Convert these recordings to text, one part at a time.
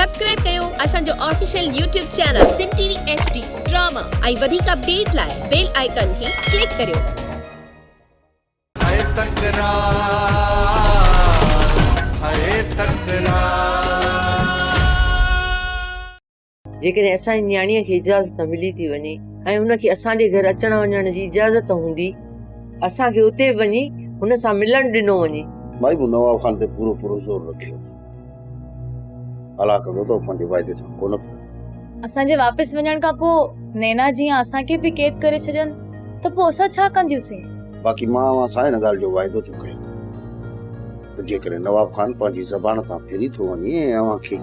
Subscribe कयो असांजो official YouTube channel सिन TV HD drama ऐं वधीक अपडेट लाइ बेल आइकन खे क्लिक करियो। जेकॾहिं असांजी न्याणीअ खे इजाज़त मिली थी वञे ऐं हुनखे असांजे घर अचण वञण जी इजाज़त हूंदी, असांखे उते वञी हुन सां मिलण ॾिनो वञे। भाई वो नवाब खान ते पूरो जोर रखियो। अला कंदो तो पंहिंजे वाइदे सां कोन पियो। असांजे वापसि वञण खां पोइ नैना जीअं असांखे बि कैद करे छॾनि त पोइ असां छा कंदियूंसीं? बाक़ी मां असां हिन ॻाल्हि जो वाइदो थो कयां त जेकॾहिं नवाब खान पंहिंजी ज़बान तां फिरी थो वञे ऐं अव्हां खे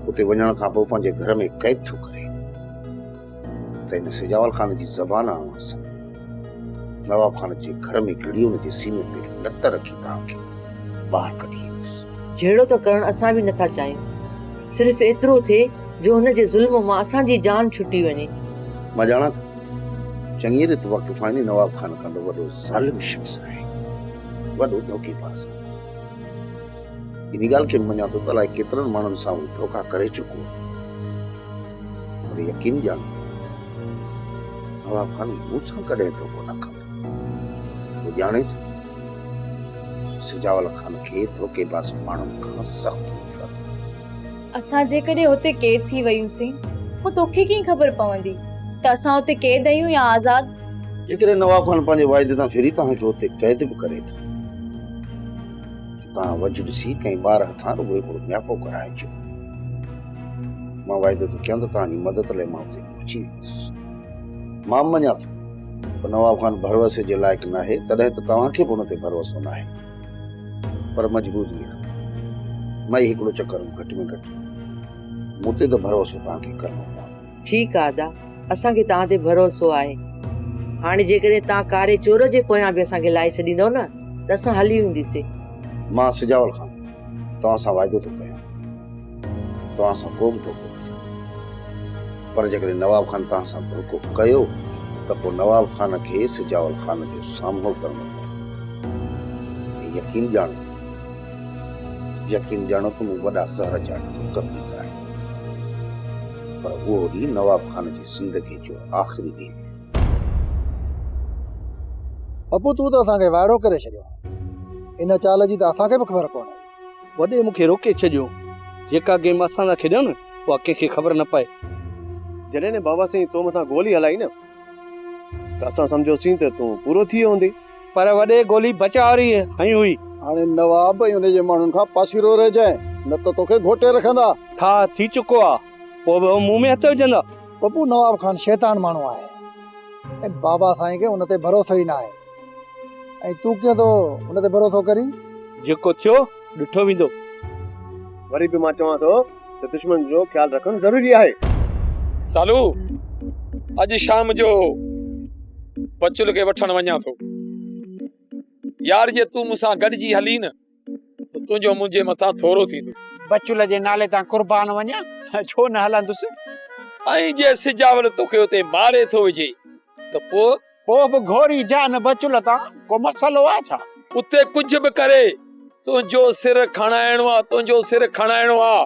उते वञण खां पोइ पंहिंजे घर में कैद थो करे त हिन सिजावल खान जी ज़बान अव्हां सां नवाब खान जे घर में गिड़ी हुनजे सीने ते लत रखी तव्हांखे ॿाहिरि कढी ईंदुसि। जहिड़ो त करण असां बि नथा चाहियूं, सिर्फ़ु एतिरो थिए जो हुनजे ज़ुल्म मां असांजी जान छुटी वञे। मां ॼाणां थो चङी रीति वाक़िफ़ आहिनि नवाब खान कंदो वॾो ज़ालिम शख़्स आहे, वॾो धोखेबाज़ आहे। इन ॻाल्हि खे मञां थो त अलाए केतिरनि माण्हुनि सां उहो धोखा करे चुको आहे, पर यकीन ॼाण नवाब खान मूं सां कॾहिं धोखो न कंदो। वो ॼाणे थो सिजावल खान खे धोखेबाज़ माण्हुनि खां सख़्त नफ़रत आहे। असां जेकॾहिं हुते कैद थी वयूंसीं पोइ तोखे कीअं ख़बर पवंदी त असां हुते कैद आहियूं या आज़ाद? जेकॾहिं नवाब खान पंहिंजे वाइदे तां फिरी तव्हांखे हुते कैद बि करे थो तव्हां वजु ॾिसी कंहिं ॿार हथां रुॻो हिकिड़ो न्यापो कराइजो। मां वाइदो थो कयां त तव्हांजी मदद लाइ मां हुते पहुची वेंदुसि। मां मञां थो त नवाब खान भरवसे जे लाइक़ु न आहे, तॾहिं त तव्हांखे बि हुन ते भरोसो न आहे, पर मजबूरी आहे। मां हिकिड़ो चकर घटि में घटि मूं ते त भरोसो तव्हांखे करिणो पवंदो। ठीकु आहे दादा, असांखे तव्हां ते भरोसो आहे। हाणे जेकॾहिं तव्हां कारे चोर जे पोयां बि असांखे लाहे छॾींदव न त असां हली वेंदासीं। मां सिजावल खान तव्हां सां वाइदो थो कयां, तव्हां सां को बि धोखो न थियो, पर जेकॾहिं नवाब खान तव्हां सां धोखो कयो त पोइ नवाब खान खे सिजावल खान जो सामनो करणो पवंदो। यकीन ॼाणो त मूं वॾा ज़हर जा ढुक पीता आहिनि, पर उहो ॾींहुं नवाब खान जी ज़िंदगी जो आख़िरी ॾींहुं। पप्पू तूं त असांखे वाइड़ो करे छॾियो, इन चाल जी त असांखे बि ख़बर कोन्हे। वॾे मूंखे रोके छॾियो, जेका गेम असां था खेॾूं न उहा कंहिंखे ख़बर न पए। जॾहिं ने बाबा साईं तो मथां गोली हलाई न त असां सम्झोसीं त तूं पूरो थी वियो हूंदी, पर वॾे गोली बचा वारी हई हुई। हाणे नवाब ऐं हुनजे माण्हुनि खां पासीरो रहिजांइ, न त तोखे घोटे रखंदा। ठा थी चुको आहे, पोइ बि मुंहुं में हथ विझंदा। पप्पू नवाब खान शैतान माण्हू आहे ऐं बाबा साईं खे हुन ते भरोसो ई न आहे, ऐं तूं कीअं थो हुन ते भरोसो करीं? जेको थियो ॾिठो वेंदो। वरी बि मां चवां थो त दुश्मन जो ख्यालु रखणु ज़रूरी आहे। सालू, अॼु शाम जो बचुल खे वठण वञा थो। यार जे तूं मूंसां गॾिजी हली न त तुंहिंजो मुंहिंजे मथां थोरो थींदो। बचुल जे नाले तां कुर्बान वञा, छो न हलंदुसि? ऐं जे सिजावल तोखे उते मारे थो विझे त पोइ बि घोरी जान बचुल तां को मसलो आहे छा? उते कुझु बि करे तुंहिंजो सिर खणाइणो आहे, तुंहिंजो सिर खणाइणो आहे।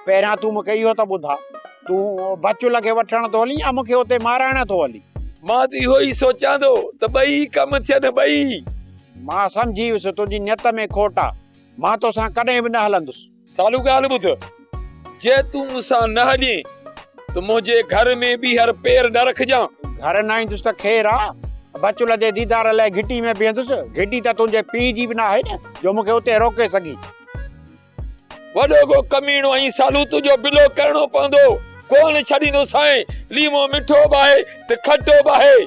पहिरियां तूं मूंखे इहो त ॿुधा, तूं बचुल खे वठण थो हली या मूंखे उते माराइण थो हली? मां त इहो ई सोचां थो त ॿई कम थियनि। ॿई मां सम्झी वियुसि तुंहिंजी नियत में खोट आहे, मां तोसां कॾहिं बि न हलंदुसि। सालू ॻाल्हि ॿुध, जे तूं मूंसां न हली त मुंहिंजे घर में बि हर पेर न रखजां। घर न ईंदुसि त ख़ैर आहे, बचुल जे दीदार लाइ घिटी में बीहंदुसि। घिटी त तुंहिंजे पीउ जी बि न आहे न जो मूंखे उते रोके सघी। वॾो को कमीणो ऐं सालू तुंहिंजो बिलो करणो पवंदो। कोन छॾींदो साईं, लीमो मिठो बि आहे त खटो बि आहे।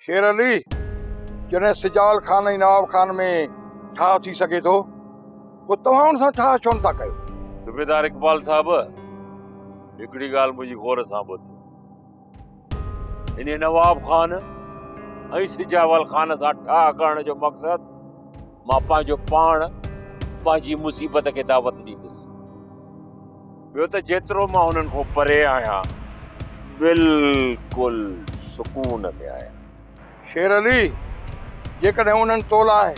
शेर अली, जॾहिं सिजावल खान ऐं नवाब खान में ठाह थी सघे थो, पोइ तव्हां हुन सां ठाह छो नथा कयो? सूबेदार इकबाल साहब, हिकिड़ी ॻाल्हि मुंहिंजी गौर सां ॿुध। इन नवाब खान ऐं सिजावल खान सां ठाह करण जो मक़सदु मां पंहिंजो पाण पंहिंजी मुसीबत खे दावत ॾींदुसि। ॿियो त जेतिरो मां हुननि खां परे आहियां, बिल्कुलु सुकून में आहियां। शेर अली, जेकॾहिं उन्हनि तो लाइ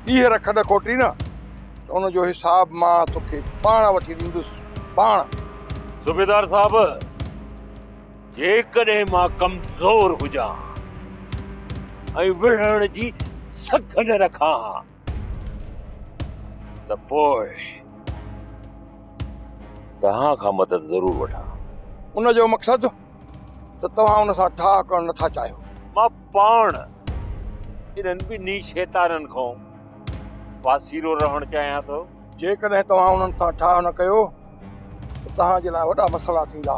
ॿीहर खॾ खोटी न त उनजो हिसाब मां तोखे पाण वठी ॾींदुसि पाण। सूबेदार साहब, जेकॾहिं मां कमज़ोर हुजां ऐं विढ़ण जी सख न रखां त पोइ तव्हां खां मदद ज़रूर वठां। उनजो मक़सदु त तव्हां उन सां ठाह करणु नथा चाहियो। मां पाण इन्हनि ॿिन्ही शैताननि खां पासीरो रहणु चाहियां थो। जेकॾहिं तव्हां उन्हनि सां ठाह न कयो त तव्हांजे लाइ वॾा मसइला थींदा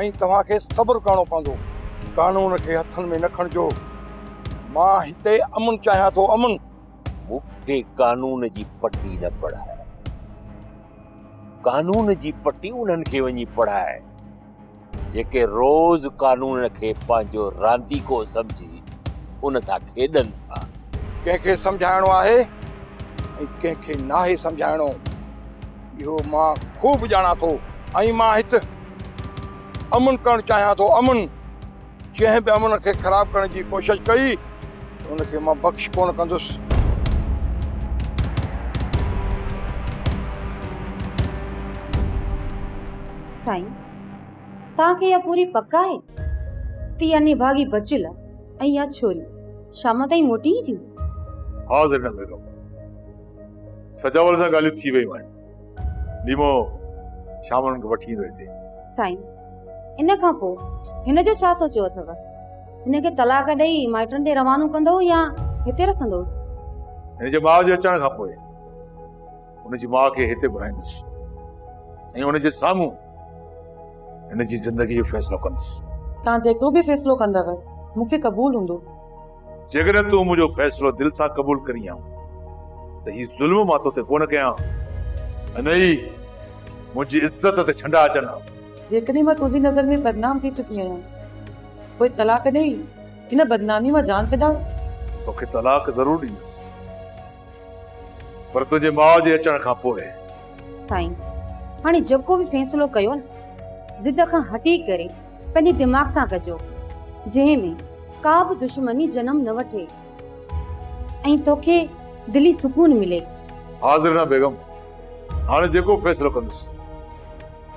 ऐं तव्हांखे सब्र करणो पवंदो। कानून खे हथनि में न खणिजो। मां हिते अमन चाहियां थो, अमन। मूंखे कानून जी पटी न पढ़ाए, कानून जी पटी उन्हनि खे वञी पढ़ाए जेके रोज़ कानून खे पंहिंजो रांदीको सम्झी उन सां खेॾनि था। कंहिंखे सम्झाइणो आहे ऐं कंहिंखे नाहे सम्झाइणो, इहो मां ख़ूब ॼाणा थो। ऐं मां हिते अमन करणु चाहियां थो, अमन। जंहिं बि अमन खे ख़राबु करण जी कोशिशि कई त उनखे मां बख़्श कोन कंदुसि। साईं, तव्हांखे इहा पूरी पक आहे त इहा निभागी बचियल ऐं इहा छोरी शाम ताईं मोटी ई थियूं? हा ज़रीना बेगम, सजावल सां ॻाल्हियूं थी वयूं आहिनि। नीमो शाम खे वठी ईंदो हिते। साईं, इन खां पोइ हिन जो छा सोचियो अथव? हिन खे तलाक ॾेई माइटनि ॾे रवानो कंदो या हिते रखंदोसि? हिन जे माउ जे अचण खां पोइ हुनजी माउ खे हिते घुराईंदुसि ऐं हुनजे साम्हूं हिन जी ज़िंदगी जो फ़ैसिलो कंदुसि। तव्हां जेको बि फ़ैसिलो कंदव मूंखे क़बूल हूंदो। जेकॾहिं तूं मुंहिंजो फ़ैसिलो दिलि सां क़बूल करी आहीं त हीउ ज़ुल्म मां तो ते कोन कयां, न ई मुंहिंजी इज़त ते छंडा अचनि। जेकॾहिं मां तुंहिंजी नज़र में बदनाम थी चुकी आहियां, पोइ तलाक ॾेई हिन बदनामी मां जान छॾां। तोखे तलाक ज़रूर ॾींदुसि, पर तुंहिंजे माउ जे अचण खां पोइ। साईं, हाणे जेको बि फ़ैसिलो कयो न, ज़िद खां हटी करे पंहिंजे दिमाग़ सां कजो, जंहिं में का बि दुश्मनी जनम न वठे ऐं तोखे दिली सुकून मिले। हाज़िर ना बेगम, हाणे जेको फ़ैसिलो कंदुसि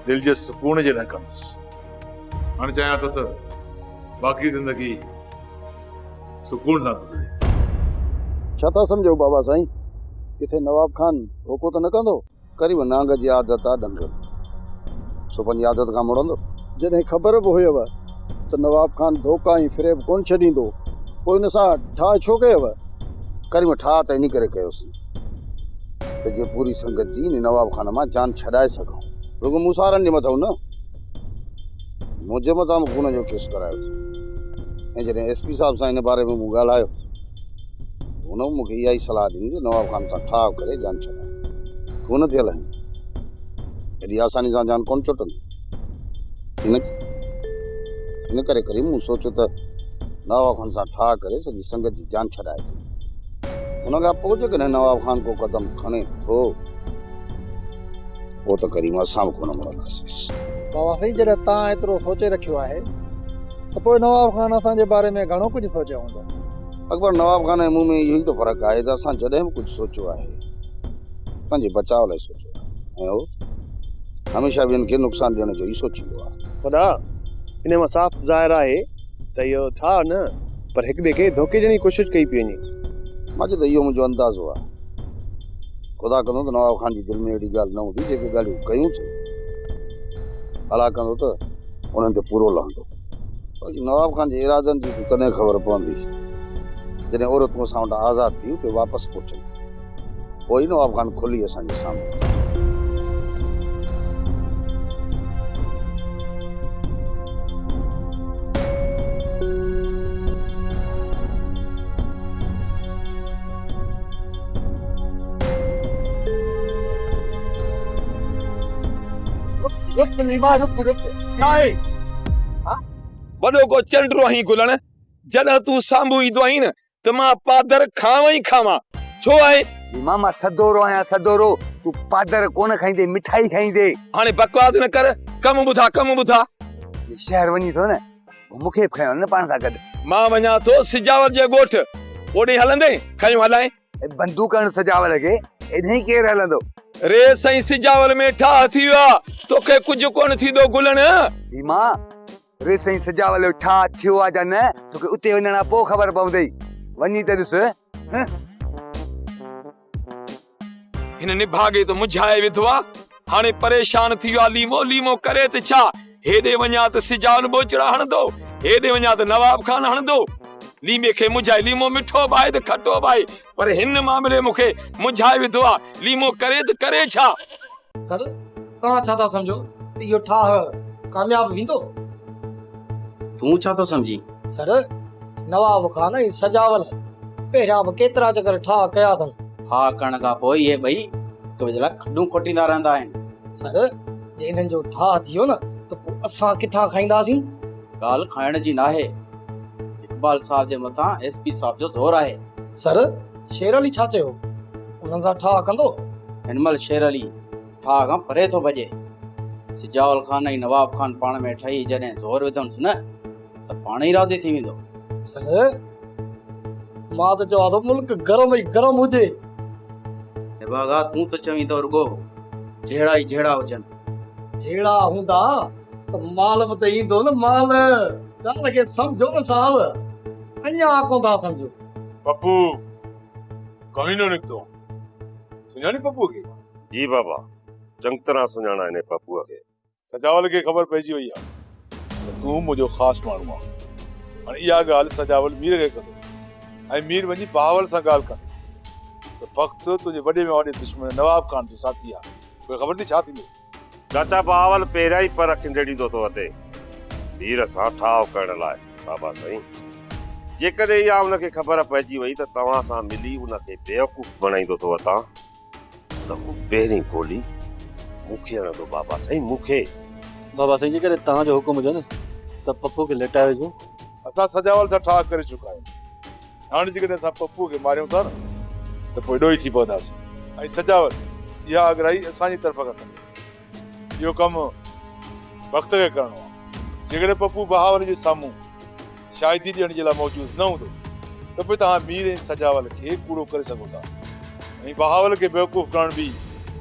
दिल जे सुकून जे लाइ कंदुसि। हाणे चाहियां थो त बाक़ी ज़िंदगी सुकून सां गुज़रे। छा था सम्झो बाबा साईं? किथे नवाब खान धोखो त न कंदो? करीब नांग जी आदत आहे ॾंग, सो पंहिंजी आदत खां मुड़ंदो। जॾहिं ख़बर बि हुयव त नवाब खान धोखा ऐं फ़रेब कोन छॾींदो, पोइ हुन सां ठाह छो कयव? करीब ठाह त इन करे कयोसीं त जे पूरी संगत जी इन नवाब खान मां जान छॾाए सघूं। रुगो मूंसारनि जे मथां न, मुंहिंजे मथां बि खून जो केस करायो अथईं। ऐं जॾहिं SP साहिब सां इन बारे में मूं ॻाल्हायो, हुन मूंखे इहा ई सलाह ॾिनी त नवाब खान सां ठाह करे जान छॾाए। खून थियल आहिनि, एॾी आसानी सां जान कोन छुटंदी। इन करे करीब मूं सोचियो त नवाब खान सां ठाह करे सॼी संगत जी जान छॾाए थी। उन खां पोइ जेकॾहिं नवाब खान को क़दम खणे थो, पोइ त करीब असां बि कोन मुड़ंदासीं। बाबा साईं, जॾहिं तव्हां एतिरो सोचे रखियो आहे त पोइ नवाब खान असांजे बारे में घणो कुझु सोचियो हूंदो। अकबर, नवाब खान ऐं मूं में इहो ई त फ़र्क़ु आहे त असां जॾहिं बि कुझु सोचियो आहे पंहिंजे बचाव लाइ सोचियो आहे, ऐं उहो हमेशह ॿियनि खे नुक़सानु ॾियण जो ई सोचींदो आहे। वॾा, इन मां साफ़ ज़ाहिर आहे त इहो था न, पर हिक ॿिए खे धोखे ॾियण जी कोशिशि कई पई वञे। मां चयो त इहो मुंहिंजो अंदाज़ो आहे। ख़ुदा कंदो त नवाब खान जी दिलि में अहिड़ी ॻाल्हि न हूंदी। जेके ॻाल्हियूं कयूं थियूं अला कंदो त उन्हनि ते पूरो लहंदो। बाक़ी नवाब खान जे इरादनि जी तॾहिं ख़बर पवंदी जॾहिं औरतूं असां वटि आज़ादु थी उते वापसि पहुचनि, पोइ नवाब खान खुली असांजे साम्हूं। वॾो को चंडरो आहीं गुलण, जॾहिं तूं साम्हूं ईंदो आहीं न त मां पादर खावां ई खावां। छो आहे? मामा सदोरो आहियां, सदोरो। तूं पादर कोन खाईंदे, मिठाई खाईंदे। हाणे बकवास न कर, कम ॿुधा, कम ॿुधा। शहर वञी थो न, मूंखे बि खयो न पाण सां गॾु। मां वञा थो सिजावर जे ॻोठ, ओॾे हलंदे खयूं हलाए। बंदूक सजावल खे इन्हीं केरु हलंदो? रे साईं सिजावल में ठा थी वियो आहे, तोखे कुझु कोन थींदो गुलण। भीमा रे साईं सजावल ठा थियो आहे या न तोखे उते वञण खां पोइ ख़बर पवंदई। वञी त ॾिस। हिन निभागे तो मुझाए विधो आहे, हाणे परेशान थी वियो आहे। लीमो लीमो करे त छा, हेॾे वञा त सिजावल बोचड़ा हणंदो, हेॾे वञा त नवाब खान हणंदो। लीमे खे मुझाए, लीमो मिठो बाए त खटो बाए, पर हिन मामले मूंखे मुझाए विधो आहे। लीमो करे त करे छा? सर तव्हां छा था सम्झो इहो ठाह कामयाब वेंदो? तूं छा थो सम्झी? सर नवाब खान ऐं सजावल पहिरियां बि केतिरा चकर ठाह कया अथनि। ठाह करण खां पोइ इहे ॿई हिक ॿिए जे लाइ खॾूं खोटींदा रहंदा आहिनि। सर जे हिननि जो ठाह थियो न त पोइ असां किथां खाईंदासीं? ॻाल्हि खाइण जी नाहे, इकबाल साहब जे मथां एसपी साहब जो ज़ोर आहे। सर शेर अली छा चयो, उन्हनि सां ठाह कंदो? हिनमहिल शेर अली ठाह खां परे थो भॼे। सिजावल खान ऐं नवाब खान पाण में ठही जॾहिं ज़ोर विधंसि न त पाण ई राज़ी थी वेंदो। सर मां त चवां थो मुल्क गरम ई गरम हुजे। निभागा तूं त चवीं थो रुगो जहिड़ा ई जहिड़ा हुजनि। जहिड़ा हूंदा त माल बि त ईंदो न माल। ॻाल्हि खे सम्झो न साहब, अञा कोन था सम्झो। पप्पू कहीं निकतो सुञाणी पप्पू खे? जी बाबा, चङी तरह सुञाणा हिन पप्पूअ खे। सजावल खे ख़बर पइजी वई आहे त तूं मुंहिंजो ख़ासि माण्हू आहे। हाणे इहा ॻाल्हि सजावल मीर खे कंदो ऐं मीर वञी बहावल सां ॻाल्हि कंदो त वक़्तु तुंहिंजे वॾे में वॾे दुश्मन नवाब खान जो साथी आहे, तोखे ख़बर थी छा थींदो? चाचा बहावल पहिरियां ई पर खिंडड़ी ॾींदो थो अचे धीर सां ठाव करण लाइ। बाबा साईं जेकॾहिं इहा उनखे ख़बर पइजी वई त तव्हां सां मिली उनखे बेवकूफ़ बणाईंदो थो वतां त हू पहिरीं गोली मूंखे हणंदो। बाबा साईं मूंखे। बाबा साईं जेकॾहिं तव्हांजो हुकुम हुजे न त पप्पू खे लेटाए विझो। असां सजावल सां ठाह करे चुका आहियूं। हाणे जेकॾहिं असां पप्पू खे मारियूं था न त पोइ ॾोही थी पवंदासीं। ऐं सजावल इहा आगराही असांजी तरफ़ खां सम्झो, इहो कमु वक़्त खे करिणो आहे। जेकॾहिं पप्पू बहावल जे साम्हूं शाहिदी ॾियण जे लाइ मौजूदु न हूंदो त पोइ तव्हां मीर ऐं सजावल खे कूड़ो करे सघो था ऐं बहावल खे बेवकूफ़ करण बि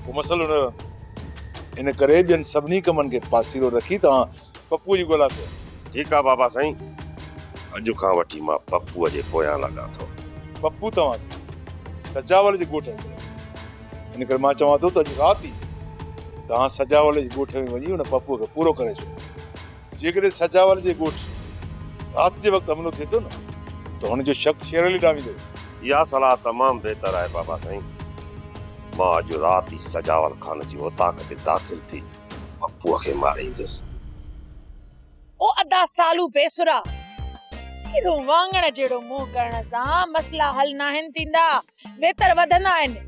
को मसइलो न रहंदो। इन करे ॿियनि सभिनी कमनि खे पासीरो रखी तव्हां पप्पू जी ॻोल्हा कयो। ठीकु आहे बाबा साईं, अॼु खां वठी मां पप्पूअ जे पोयां लॻा थो। पप्पू तव्हांखे सजावल जे ॻोठ में, इन करे मां चवां थो त अॼु राति ई तव्हां सजावल जे ॻोठ में वञी हुन पप्पूअ खे पूरो करे छॾियो। जेकॾहिं सजावल जे ॻोठ राति जे वक़्तु हमिलो थिए थो न त हुनजो शक शेर अली ॾांहुं वेंदो। इहा सलाह तमामु बहितर आहे बाबा साईं। मां अॼु राति ई सजावल खान जी ओताक ते दाख़िल थी पप्पूअ खे मारींदुसि। ओ अदा सालू बेसुरा, एड़ो वांगण जहिड़ो मुंहुं करण सां मसला हल नाहिनि थींदा, बहितर वधंदा आहिनि।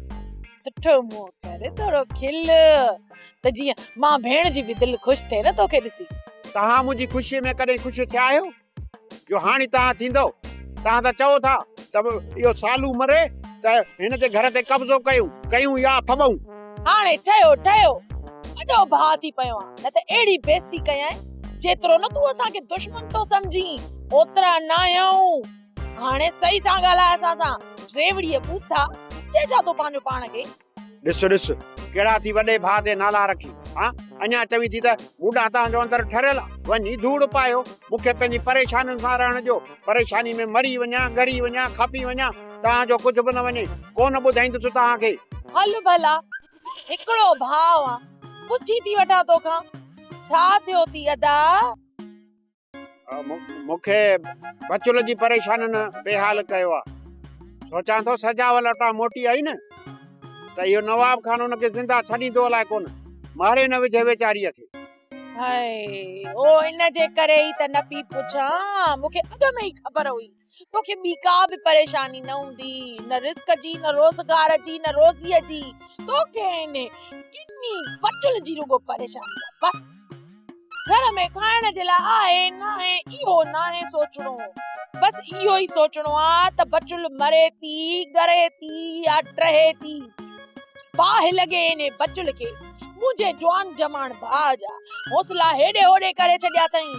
सुठो मुंहुं करे थोरो खिल त जीअं मां भेण जी बि दिलि ख़ुशि थिए न तोखे ॾिसी। तव्हां मुंहिंजी ख़ुशीअ में कॾहिं ख़ुशि थिया आहियो जो हाणे तव्हां थींदो? तव्हां त चओ था त इहो सालू मरे त हिन जे घर ते कब्ज़ो कयूं या फबऊं। हाणे ठहियो ठहियो वॾो भाउ थी पियो आहे, न त अहिड़ी बेइज़ती कयां जेतिरो न तूं असांखे दुश्मन तो समझी ओतिरा न आहियूं। हाणे सही सां ॻाल्हाए असां सां। रेवड़ीअ बूथा समझे छा तो पंहिंजो पाण खे? ॾिस कहिड़ा थी वॾे भाउ ते नाला रखी। हाँ अञा चवी थी त ॿुढा तव्हांजो अंदरि ठरियल आहे, वञी धूड़ पायो। मूंखे पंहिंजी परेशानियुनि सां रहण जो, परेशानी में मरी वञा, ॻरी वञा, खपी वञा, तव्हांजो कुझु बि न वञे, कोन ॿुधाईंदुसि तव्हांखे। हल भला, हिकिड़ो भाउ आहे, पुछी थी वठां तोखां छा थियो थी अदा? मूंखे बचुल जी परेशानियुनि बेहाल कयो आहे। सोचां थो सजावल वटां मोटी आई न त इहो नवाब खान हुनखे ज़िंदा छॾींदो अलाए कोन, मारे न विझे वेचारीअ खे। हाय ओ इन जे करे ई त न पई पुछां, मूंखे अॻ में ई ख़बर हुई तोखे ॿी का बि परेशानी न हूंदी, न रिस्क जी, न रोज़गार जी, न रोज़ीअ जी। तोखे इने किन्नी बचुल जी रुगो परेशानी आहे। बस घर में खाइण जे लाइ आहे न आहे इहो न आहे सोचणो, बस इहो ई सोचणो आहे त बचुल मरे थी, ॻरे थी या टहे थी। बाहि लॻे इने बचुल खे मुंहिंजे जवान जमाण भाउ जा हौसला हेॾे होॾे करे छॾिया अथई।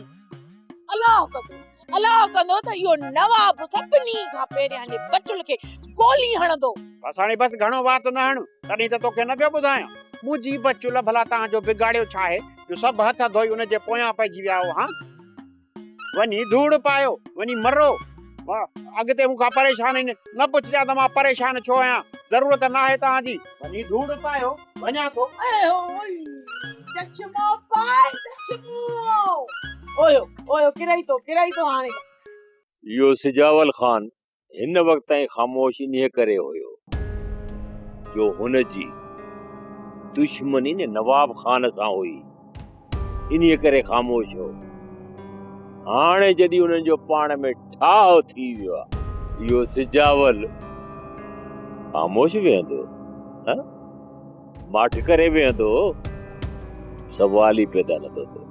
अलाह कंदो त इहो नवाब सभिनी खां पहिरियां बचुल खे गोली हणंदो। बस हाणे बस घणो वात न हण, तॾहिं त तोखे न पियो ॿुधायां मुंहिंजी बचुल भला तव्हांजो बिगाड़ियो छा आहे जो सभु हथ धोई उनजे पोयां पइजी विया हो। हा वञी धूड़ पायो, वञी मरो। अॻिते मूंखां परेशान आहिनि, न पुछजा त मां परेशान छो आहियां, ज़रूरत न आहे तव्हांजी। वञी धूड़ पायो, वञा थो। ओयो किराई तो हाणे इहो सिजावल खान हिन वक़्त ताईं ख़ामोश इन्हीअ करे हुयो जो हुनजी दुश्मनी ने नवाब खान सां हुई, इन्हीअ करे ख़ामोश हो। हाणे जॾहिं उन्हनि जो पाण में ठाह थी वियो आहे, इहो सिजावल ख़ामोश वेहंदो? माठ करे वेहंदो? सवाल ई पैदा नथो थिए।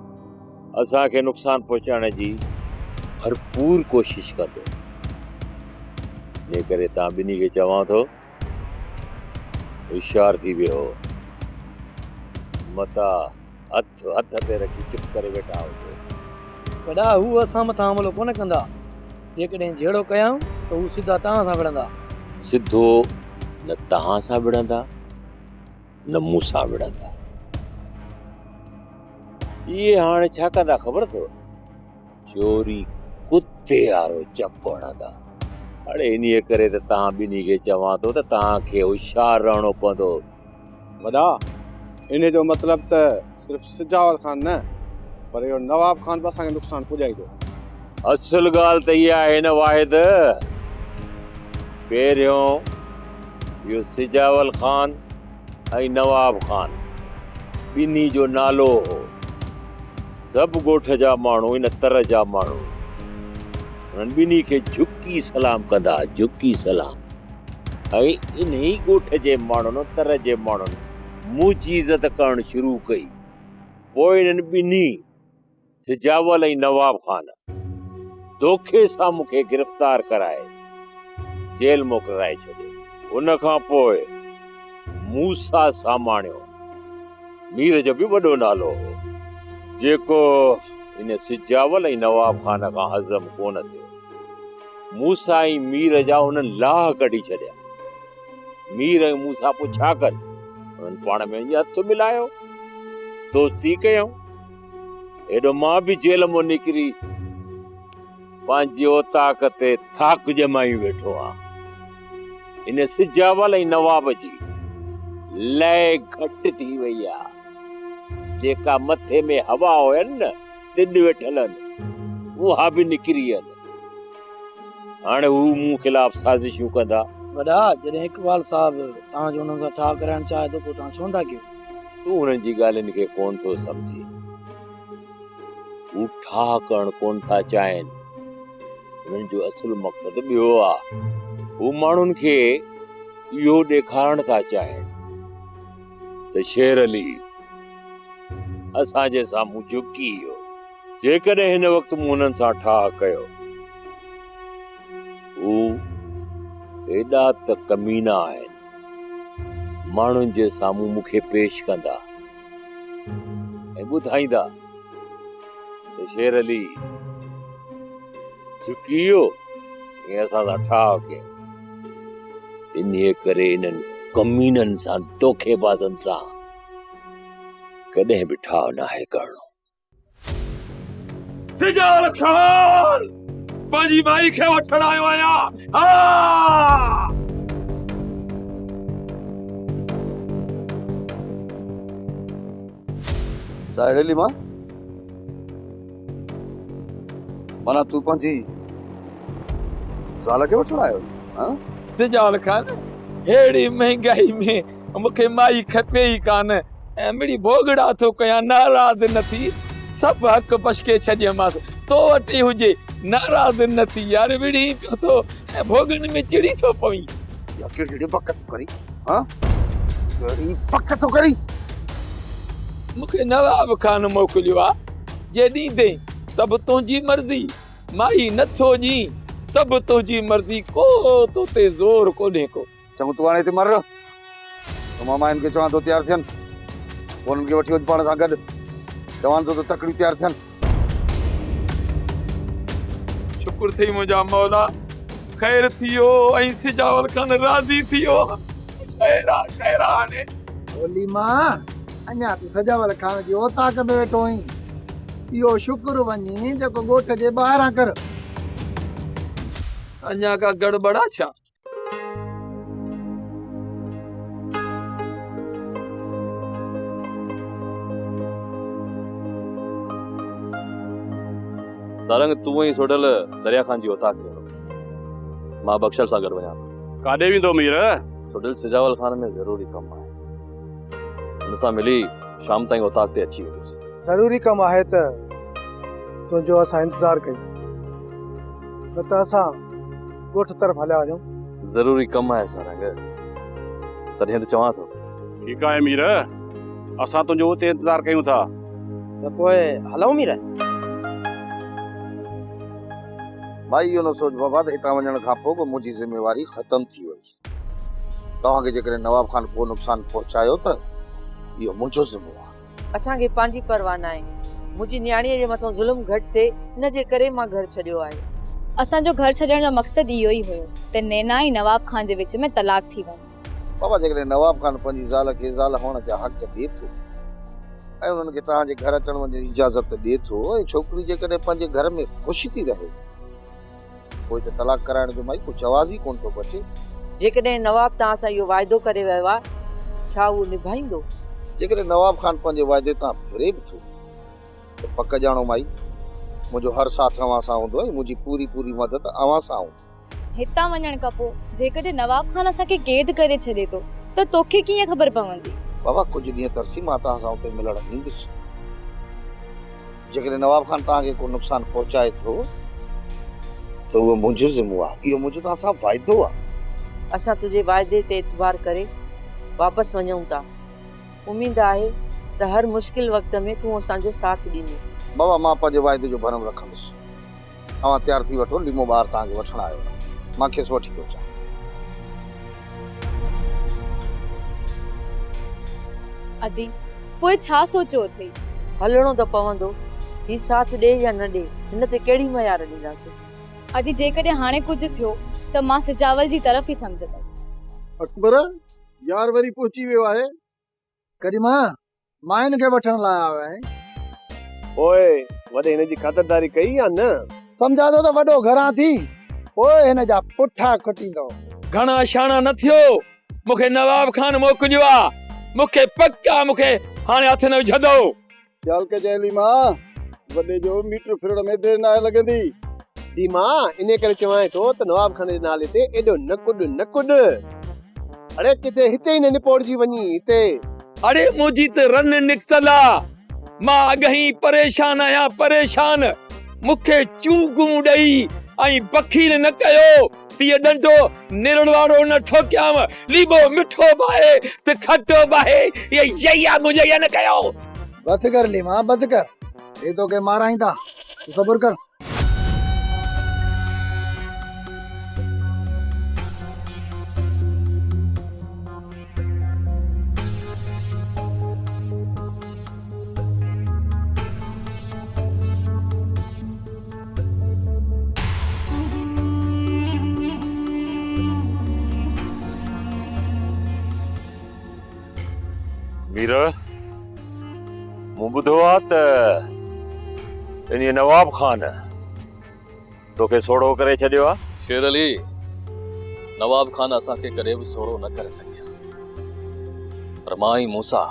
असांखे नुक़सान पहुचाइण जी भरपूर कोशिश कंदो। इन करे तव्हां ॿिन्ही खे चवां थो, होशियार थी वियो। मता हथ ते रखी चुप करे वेठा हुजो। वॾा हू असां मथां हमलो कोन कंदा, जेकॾहिं जहिड़ो कयूं त हू सिधा तव्हां सां विढ़ंदा। सिधो न तव्हां सां विढ़ंदा न मूं सां विढ़ंदा। इहे हाणे छा कंदा ख़बर अथव? चोरी कुते वारो चक हणंदा। अड़े इन्हीअ करे त तव्हां ॿिन्ही खे चवां थो त तव्हांखे होशियार रहणो पवंदो। वॾा इन जो मतिलबु त सिर्फ़ सिजावल खान न पर इहो नवाब खान बि असांखे नुक़सान पुॼाईंदो। असुल ॻाल्हि त इहा आहे न वाहिद, पहिरियों इहो सिजावल खान ऐं नवाब खान ॿिन्ही जो नालो हो। सभु ॻोठ जा माण्हू इन तर जा माण्हू उन्हनि ॿिन्ही खे झुकी सलाम कंदा, झुकी सलाम। ऐं इन ई ॻोठ जे माण्हुनि तर जे माण्हुनि मुंहिंजी इज़त करणु शुरू कई। पोइ इन्हनि ॿिन्ही सिजावल ऐं नवाब खान धोखे सां मूंखे गिरफ़्तार कराए जेल मोकिलाए छॾियो। उन खां पोइ मूसा सामाणियो, मीर जो बि वॾो नालो हो, जेको इन सिजावल ऐं नवाब खान खां हज़म कोन थियो। मूसा ऐं मीर जा उन्हनि लाह कढी छॾिया। मीर ऐं मूसा पोइ छा कनि? उन्हनि पाण में हथ मिलायो, दोस्ती कयूं। एॾो मां बि जेल मां निकिरी पंहिंजी औताक ते थाक जमाई वेठो आहियां। इन सिजावल ऐं नवाब जी लय घटि थी वई आहे। जेका मथे में हवा हुयनि न तिड वेठल आहिनि, उहा बि निकिरी आहिनि। हाणे हू मूं ख़िलाफ़ साज़िशूं कंदा। वॾा जॾहिं इकबाल साहिबु तव्हांजो हुननि सां ठाह कराइणु चाहे थो, पोइ तव्हां छो था कयो? तूं हुननि जी ॻाल्हियुनि खे कोन थो सम्झी। हू ठाह करणु कोन था चाहिनि। हुननि जो असुल मक़सदु ॿियो आहे। हू माण्हुनि खे इहो ॾेखारणु था चाहिनि त शेर अली असांजे साम्हूं झुकी वियो। जेकॾहिं हिन वक़्तु मूं हुननि सां ठाह कयो, हू एॾा त कमीना आहिनि, माण्हुनि जे साम्हूं मूंखे पेश कंदा ऐं ॿुधाईंदा त शेर अली झुकी वियो ऐं असां सां ठाह कयो। इन्हीअ करे इन्हनि कमीननि सां, धोखेबाज़नि सां कॾहिं बि ठाह न आहे करणो। सिजावल खान पंहिंजी माई खे वठण आयो आहियां। साइडली मां माना तू पंहिंजी ज़ाल खे वठण आयो? हाँ सिजावल खान, हेड़ी महंगाई में मूंखे माई खपे ई कान ऐं मिड़ी भोगड़ा थो कयां, नाराज़ न थी। सभु हक़ पशके छॾियोमांसि, तो वटि हुजे, नाराज़ न थी। यार विड़ी पियो थो ऐं भोगनि में चिड़ी थो पवी। या कहिड़ी बक थो करी? हाँ कहिड़ी बक थो करी? मूंखे नवाब खान मोकिलियो आहे। जे ॾींदे त बि तुंहिंजी मर्ज़ी, माई नथो ॾी त बि तुंहिंजी मर्ज़ी, को तो ते ज़ोर कोन्हे को। चङो तूं हाणे हिते मर, मां मायुनि खे चवां थो तयारु थियनि, उन्हनि खे वठी वञ पाण सां गॾु। चवां थो त तकड़ियूं तयारु थियनि। शुक्र थई मुंहिंजा मौला, ख़ैर थियो ऐं सिजावल खान राज़ी थियो। शहरा ने बोली मां अञा तूं सजावल खान जी औताक में वेठो आहीं इहो शुक्र वञी जेको ॻोठ जे ॿाहिरां कर अञा का गड़बड़ा छा सारंग तू ही सोडल दरिया खान जी औताक में मां बख्शल सां गॾु वञा काॾे वेंदो मीर सोडल सिजावल खान में ज़रूरी कम आहे हुन सां मिली शाम ताईं औताक ते अची वेंदुसि ज़रूरी कम आहे त तुंहिंजो असां इंतज़ार कयूं न त असां ॻोठ तरफ़ हलिया वञूं ज़रूरी कम आहे सारंग तॾहिं त चवां थो ठीकु आहे मीर असां तुंहिंजो उते इंतज़ार कयूं था त पोइ हलूं मीर भाई इहो न सोच बाबा त हितां वञण खां पोइ बि मुंहिंजी ज़िम्मेवारी ख़तम थी वई तव्हांखे जेकॾहिं नवाब खान को नुक़सानु पहुचायो त इहो मुंहिंजो ज़िम्मो आहे असांखे पंहिंजी परवाह न आहे मुंहिंजी न्याणीअ जे मथां ज़ुल्म घटि थिए इन जे करे मां घर छॾियो आहे असांजो घर छॾण जो मक़सदु इहो ई हुयो त नैना ऐं नवाब खान जे विच में तलाक थी वञे बाबा जेकॾहिं नवाब खान पंहिंजी ज़ाल खे ज़ाल हुअण जा हक़ ॾिए थो ऐं उन्हनि खे तव्हांजे घर अचण वञण जी इजाज़त ॾिए थो ऐं छोकिरी जेकॾहिं पंहिंजे घर में ख़ुशि थी रहे पोइ त तलाक कराइण जो माई कुझु आवाज़ ई कोन थो बचे जेकॾहिं नवाब तव्हां सां इहो वाइदो करे वियो आहे छा उहो निभाईंदो जेकॾहिं नवाब खान पंहिंजे वाइदे तां फिरे बि थो त पक ॼाणो माई मुंहिंजो हर साथ अव्हां सां हूंदो ऐं मुंहिंजी पूरी मदद अव्हां सां हूंदी हितां वञण खां पोइ जेकॾहिं नवाब खान असांखे क़ैद करे छॾे थो त तोखे कीअं ख़बर पवंदी बाबा कुझु ॾींहं तरसी मां तव्हां सां उते मिलण ईंदुसि जेकॾहिं नवाब खान तव्हांखे को नुक़सानु पहुचाए थो त उहो मुंहिंजो ज़िम्मो आहे इहो मुंहिंजो तव्हां सां वाइदो आहे असां तुंहिंजे वाइदे ते एतबार करे वापसि वञूं था उमेद आहे त हर मुश्किल वक़्त में तूं असांजो साथ ॾींदो बाबा मां पंहिंजे वाइदे जो भरम रखंदुसि तव्हां तयारु थी वठो लीमो ॿार तव्हांखे वठण आयो आहे मां खेसि वठी थो अचां अदी पोइ छा सोचियो अथई हलणो त पवंदो ही साथ ॾे या न ॾे हिन ते कहिड़ी मयार ॾींदासीं अदी जेकॾहिं हाणे कुझु थियो त मां सिजावल जी तरफ़ ई सम्झंदसि अकबर यार वरी पहुची वियो आहे करीमा मां हिन खे वठण लाइ आयो आहियां ओए वॾे हिन जी ख़ातिरदारी कई या न सम्झा थो त वॾो घरां थी ओए हिन जा पुठा खुटींदो घणा शाणा न थियो मूंखे नवाब खान मोकिलियो आहे मूंखे पक्का मूंखे हाणे हथ न विझंदो ख़्याल कजांइ लीमा वॾे जो मीटर फिरण में देर न लॻंदी दी मां इन करे चवां थो त नवाब खान जे नाले ते एॾो न कुॾ अरे किथे हिते ई न निपोड़जी वञी हिते अरे मुंहिंजी त रन निकतल आहे मां अॻही परेशान आहियां परेशान मूंखे चूगूं ॾेई ऐं बखीर न कयो तीअ डंडो निरण वारो न ठोकियाम लीबो मिठो बाहे त खटो बाहे ये यया मुझे ये न कयो बस कर लीमा बस कर ये तो के माराई था तू सब्र कर मीर मूं ॿुधो आहे त इन नवाब खान तोखे सोढ़ो करे छॾियो आहे शेर अली नवाब खान असांखे कॾहिं बि सोढ़ो न करे सघिया पर मां ई मूसा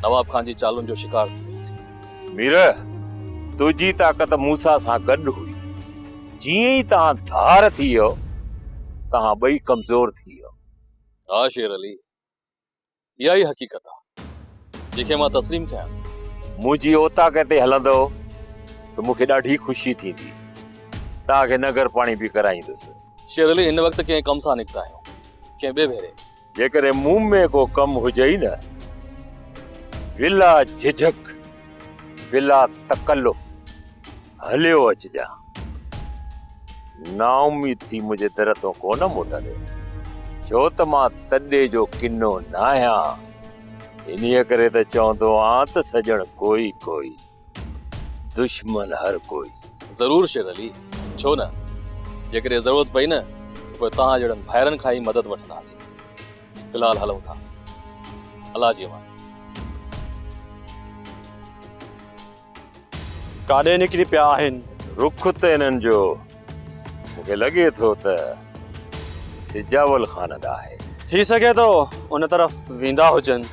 नवाब खान जी चालुनि जो शिकार थी वियासीं मीर तुंहिंजी ताक़त मूसा सां गॾु हुई जीअं ई तव्हां धार थी वियो तव्हां ॿई कमज़ोर थी वियो हा शेर अली इहा ई हक़ीक़त आहे जेके मां तस्लीम कयां मुंहिंजी औताक ते हलंदो त मूंखे ॾाढी ख़ुशी थींदी तव्हांखे नगर पाणी बि कराईंदुसि शेर अली हिन वक़्तु कंहिं कम सां निकिता आहियूं कंहिं ॿिए भेरे जेकॾहिं मूं में को कम हुजे ई न बिला झिझक बिला तकल्लुफ़ हलियो अचिजा नाउमीद थी मुंहिंजे दर तो कोन मोटंदे छो त मां तॾे जो किनो न आहियां इन्हीअ करे त चवंदो आहियां त सजण कोई दुश्मन हर कोई ज़रूर शेर अली छो न जेकॾहिं ज़रूरत पई न त पोइ तव्हां जहिड़नि भाइरनि खां ई मदद वठंदासीं फिलहाल हलूं था। अल्लाह जी अमान। काॾे निकिरी पिया आहिनि? रुख त हिननि जो मूंखे लॻे थो त सिजावल खान ॾांहुं आहे। थी सघे थो उन तरफ़ वेंदा हुजनि।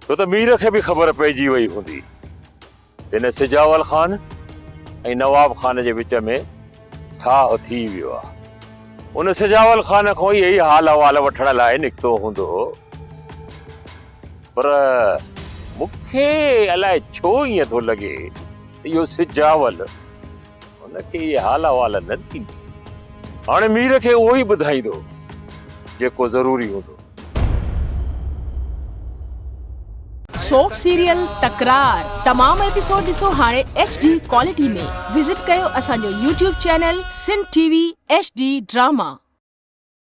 छो त मीर खे बि ख़बर पइजी वई हूंदी हिन सिजावल खान ऐं नवाब खान जे विच में ठाह थी वियो आहे। उन सिजावल खान खां इहे ई हाल अहवाल वठण लाइ निकितो हूंदो, पर मूंखे अलाए छो ईअं थो लॻे इहो सिजावल उनखे इहे हाल अहवाल न ॾींदो। हाणे मीर खे उहो ई ॿुधाईंदो जेको ज़रूरी हूंदो। सोप सीरियल तकरार तमाम एपिसोड ॾिसो हाणे HD क्वालिटी में। विजिट कयो असांजो YouTube channel Sindh TV HD drama.